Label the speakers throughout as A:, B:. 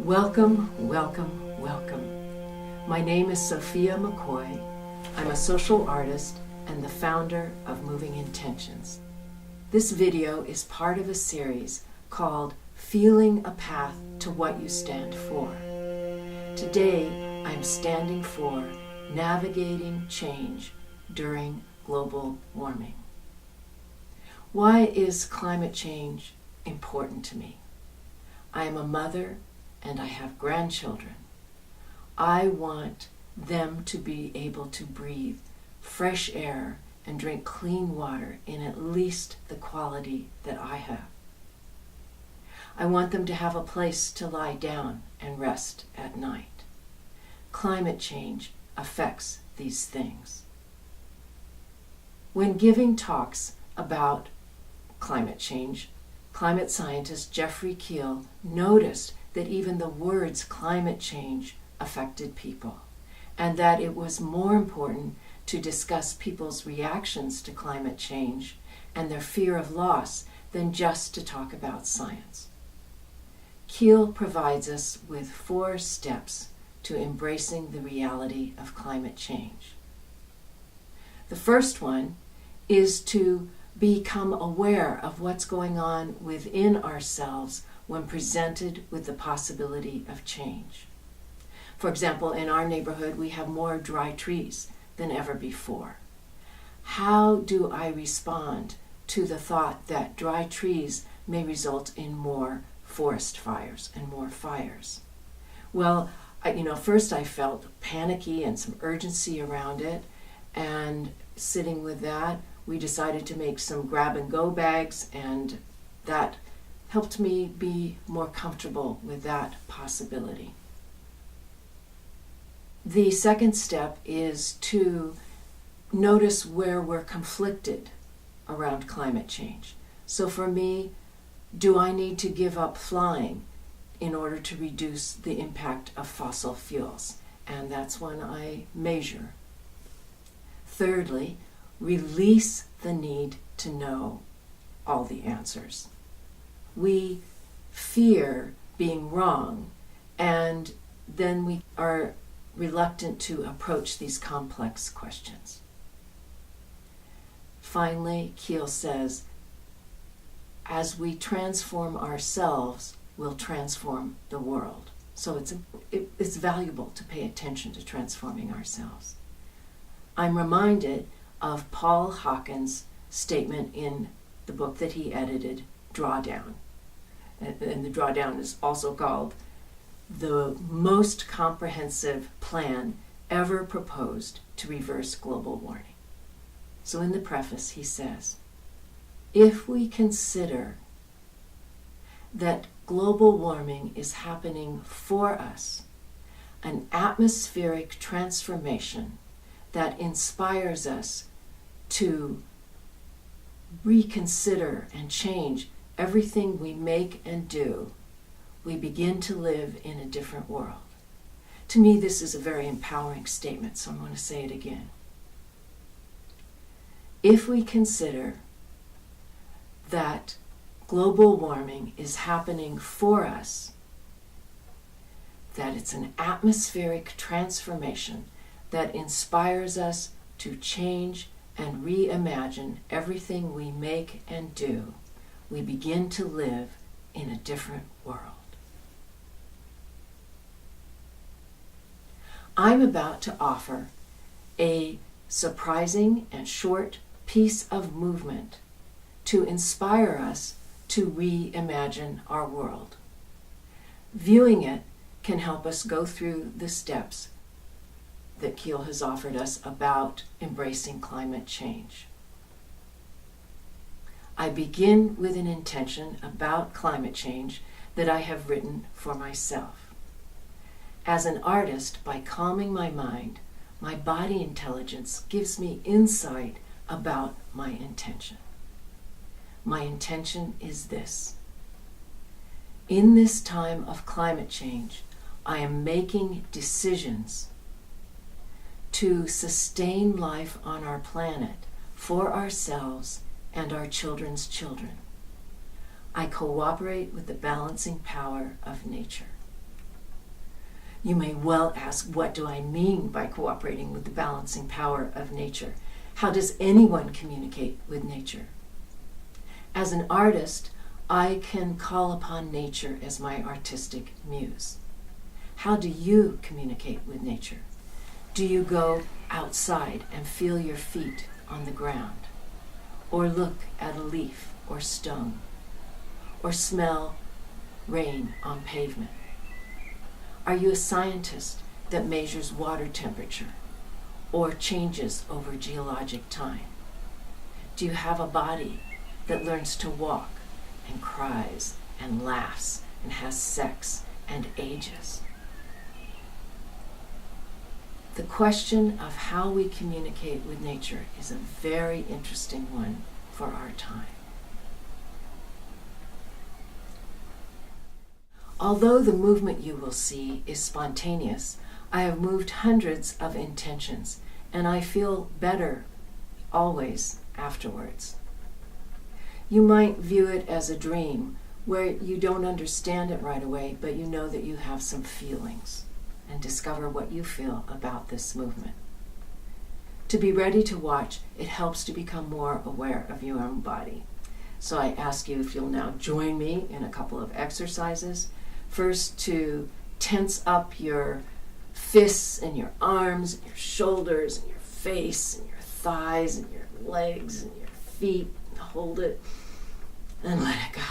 A: Welcome, welcome, welcome. My name is Sophia McCoy. I'm a social artist and the founder of Moving Intentions. This video is part of a series called Feeling a Path to What You Stand For. Today, I'm standing for navigating change during global warming. Why is climate change important to me? I am a mother and I have grandchildren. I want them to be able to breathe fresh air and drink clean water in at least the quality that I have. I want them to have a place to lie down and rest at night. Climate change affects these things. When giving talks about climate change, climate scientist Jeffrey Keel noticed that even the words climate change affected people, and that it was more important to discuss people's reactions to climate change and their fear of loss than just to talk about science. Keel provides us with 4 steps to embracing the reality of climate change. The first one is to become aware of what's going on within ourselves when presented with the possibility of change. For example, in our neighborhood, we have more dry trees than ever before. How do I respond to the thought that dry trees may result in more forest fires and more fires? Well, first I felt panicky and some urgency around it, and sitting with that, we decided to make some grab-and-go bags, and that helped me be more comfortable with that possibility. The second step is to notice where we're conflicted around climate change. So for me, do I need to give up flying in order to reduce the impact of fossil fuels? And that's when I measure. Thirdly, release the need to know all the answers. We fear being wrong, and then we are reluctant to approach these complex questions. Finally, Keel says, as we transform ourselves, we'll transform the world. So it's valuable to pay attention to transforming ourselves. I'm reminded of Paul Hawken's statement in the book that he edited, Drawdown. And the Drawdown is also called the most comprehensive plan ever proposed to reverse global warming. So in the preface he says, if we consider that global warming is happening for us, an atmospheric transformation that inspires us to reconsider and change everything we make and do, we begin to live in a different world. To me, this is a very empowering statement, so I'm going to say it again. If we consider that global warming is happening for us, that it's an atmospheric transformation that inspires us to change and reimagine everything we make and do, we begin to live in a different world. I'm about to offer a surprising and short piece of movement to inspire us to reimagine our world. Viewing it can help us go through the steps that Keel has offered us about embracing climate change. I begin with an intention about climate change that I have written for myself. As an artist, by calming my mind, my body intelligence gives me insight about my intention. My intention is this. In this time of climate change, I am making decisions to sustain life on our planet for ourselves and our children's children. I cooperate with the balancing power of nature. You may well ask, what do I mean by cooperating with the balancing power of nature? How does anyone communicate with nature? As an artist, I can call upon nature as my artistic muse. How do you communicate with nature? Do you go outside and feel your feet on the ground? Or look at a leaf or stone? Or smell rain on pavement? Are you a scientist that measures water temperature or changes over geologic time? Do you have a body that learns to walk and cries and laughs and has sex and ages? The question of how we communicate with nature is a very interesting one for our time. Although the movement you will see is spontaneous, I have moved hundreds of intentions, and I feel better always afterwards. You might view it as a dream, where you don't understand it right away, but you know that you have some feelings, and discover what you feel about this movement. To be ready to watch, it helps to become more aware of your own body. So I ask you if you'll now join me in a couple of exercises. First, to tense up your fists and your arms and your shoulders and your face and your thighs and your legs and your feet. Hold it and let it go.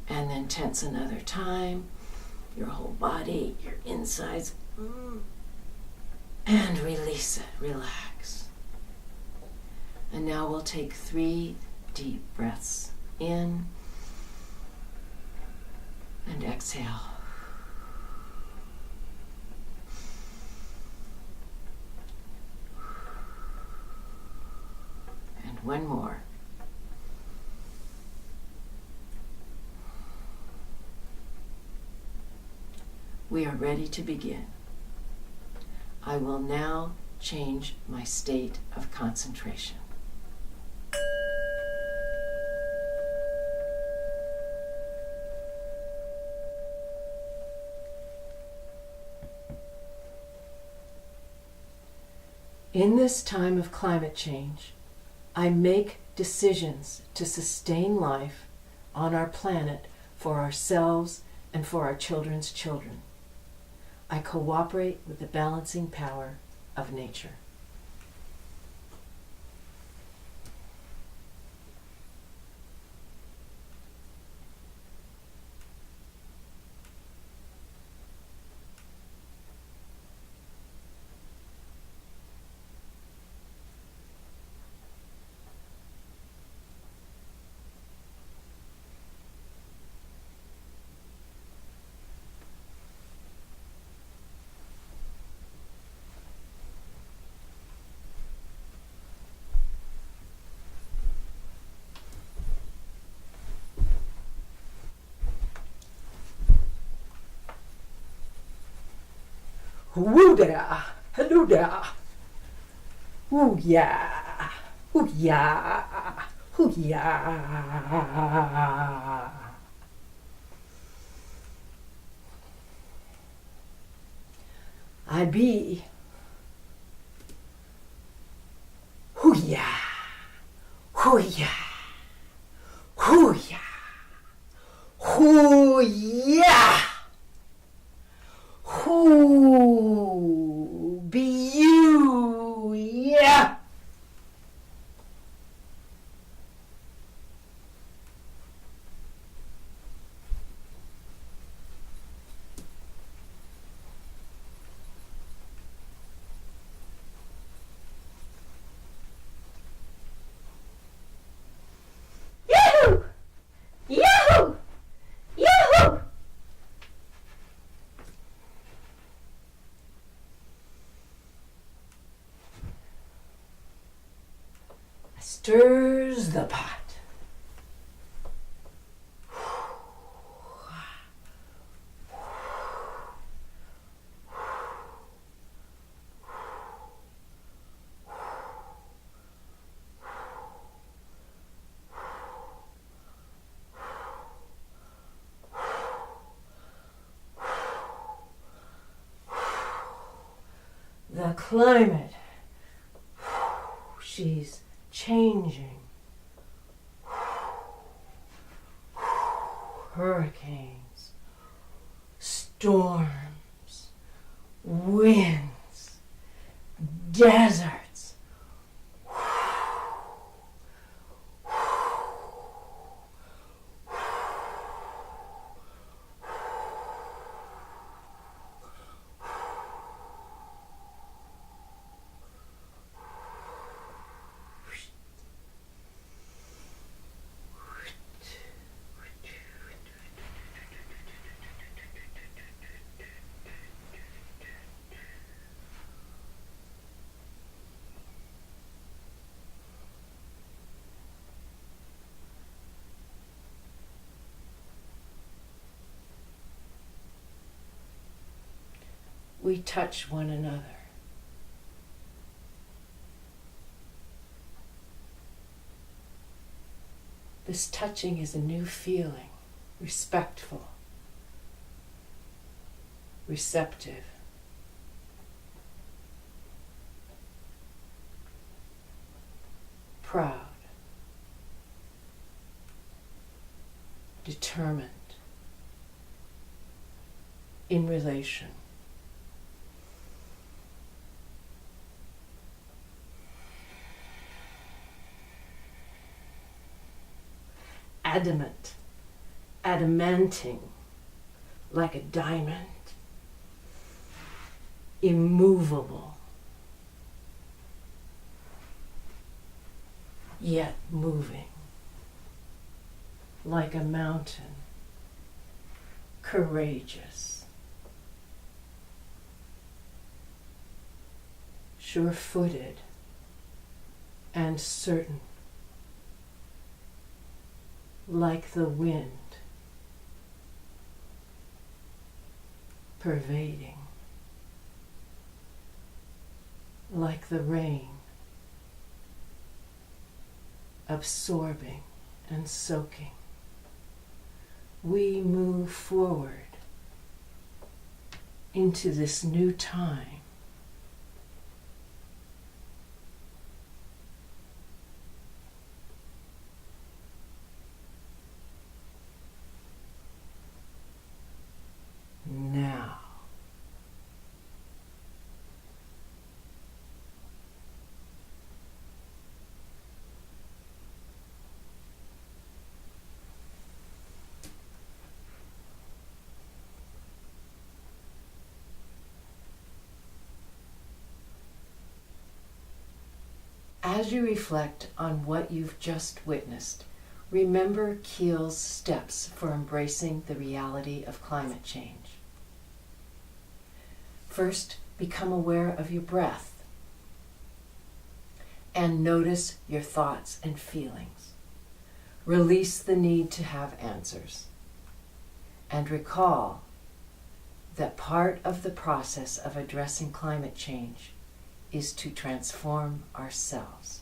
A: And then tense another time, your whole body, your insides, and release it, relax. And now we'll take 3 deep breaths in and exhale. And one more. We are ready to begin. I will now change my state of concentration. In this time of climate change, I make decisions to sustain life on our planet for ourselves and for our children's children. I cooperate with the balancing power of nature.
B: Woo there, hello there. Ooh yeah, ooh yeah, ooh yeah. I be. Ooh yeah, ooh yeah, ooh yeah, ooh yeah. Who be you? Yeah. Yahoo! Yahoo! Yahoo! Stirs the pot.
A: the climate. She's changing. Hurricanes, storms, winds, deserts. We touch one another. This touching is a new feeling, respectful, receptive. Proud, determined, in relation. Adamant, adamanting, like a diamond, immovable, yet moving, like a mountain, courageous, sure-footed, and certain, like the wind, pervading, like the rain, absorbing and soaking. We move forward into this new time. Now. As you reflect on what you've just witnessed, remember Keel's steps for embracing the reality of climate change. First, become aware of your breath and notice your thoughts and feelings. Release the need to have answers and recall that part of the process of addressing climate change is to transform ourselves.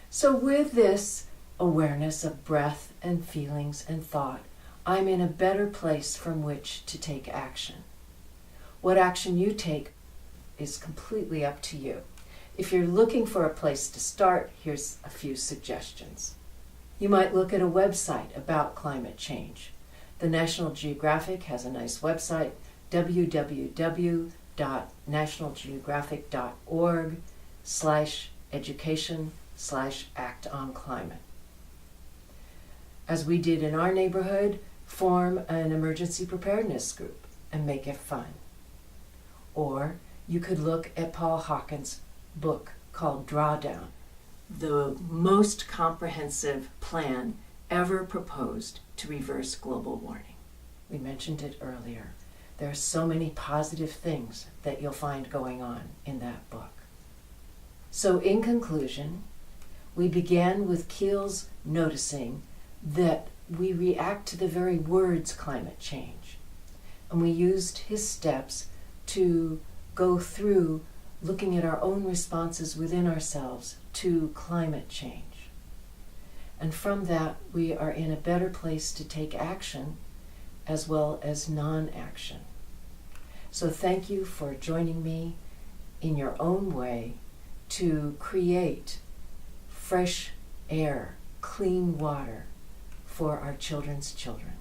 A: So with this awareness of breath and feelings and thought, I'm in a better place from which to take action. What action you take is completely up to you. If you're looking for a place to start, here's a few suggestions. You might look at a website about climate change. The National Geographic has a nice website, www.nationalgeographic.org/education/actonclimate. As we did in our neighborhood, form an emergency preparedness group and make it fun. Or you could look at Paul Hawken's book called Drawdown, the most comprehensive plan ever proposed to reverse global warming. We mentioned it earlier. There are so many positive things that you'll find going on in that book. So in conclusion, we began with Keel's noticing that we react to the very words climate change. And we used his steps to go through looking at our own responses within ourselves to climate change. And from that, we are in a better place to take action as well as non-action. So thank you for joining me in your own way to create fresh air, clean water for our children's children.